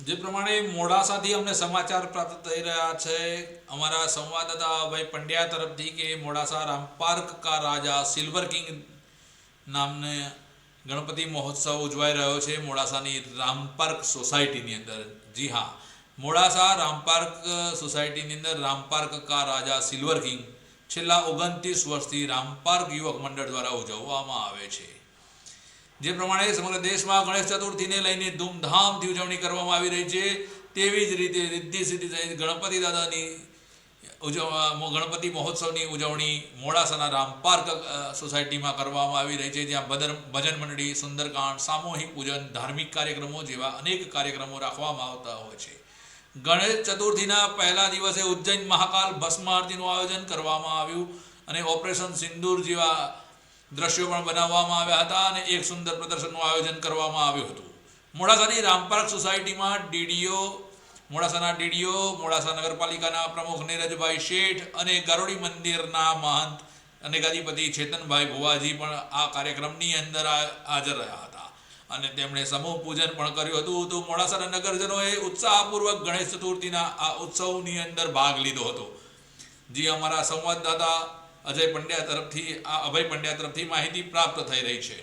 જે પ્રમાણે મોડાસાથી અમને સમાચાર પ્રાપ્ત થઈ રહ્યા છે અમારા સંવાદદાતા અભય પંડ્યા તરફથી કે મોડાસા રામપાર્ક કા રાજા સિલ્વર કિંગ નામને ગણપતિ મહોત્સવ ઉજવાઈ રહ્યો છે મોડાસાની રામપાર્ક સોસાયટીની અંદર। જી હા, મોડાસા રામપાર્ક સોસાયટીની અંદર રામપાર્ક કા રાજા સિલ્વર કિંગ છેલ્લા 29 વર્ષથી રામપાર્ક યુવક મંડળ દ્વારા ઉજવવામાં આવે છે। જે પ્રમાણે સમગ્ર દેશમાં ગણેશ ચતુર્થીને લઈને ધૂમધામથી ઉજવણી કરવામાં આવી રહી છે, તેવી જ રીતે રિદ્ધિ સિદ્ધિ સહિત ગણપતિ દાદાની ગણપતિ મહોત્સવની ઉજવણી મોડાસાના રામપાર્ક સોસાયટીમાં કરવામાં આવી રહી છે, જ્યાં ભજન મંડળી, સુંદરકાંડ, સામૂહિક પૂજન, ધાર્મિક કાર્યક્રમો જેવા અનેક કાર્યક્રમો રાખવામાં આવતા હોય છે। ગણેશ ચતુર્થીના પહેલા દિવસે ઉજ્જૈન મહાકાલ ભસ્મ આરતીનું આયોજન કરવામાં આવ્યું અને ઓપરેશન સિંદૂર જેવા દ્રશ્યો પણ બનાવવામાં આવ્યા હતા અને એક સુંદર પ્રદર્શનનું આયોજન કરવામાં આવ્યું હતું। મોડાસાની રામપાર્ક સોસાયટીમાં મોડાસાના ડીડીઓ, મોડાસા નગરપાલિકાના પ્રમુખ નીરજભાઈ શેઠ અને ગરોડી મંદિરના મહંત અને ગાદીપતિ ચેતનભાઈ ભુવાજી પણ આ કાર્યક્રમની અંદર હાજર રહ્યા હતા અને તેમણે સમૂહ પૂજન પણ કર્યું હતું। તો મોડાસાના નગરજનોએ ઉત્સાહપૂર્વક ગણેશ ચતુર્થીના આ ઉત્સવની અંદર ભાગ લીધો હતો। જે અમારા સંવાદદાતા અભય પંડ્યા તરફથી માહિતી પ્રાપ્ત થઈ રહી છે।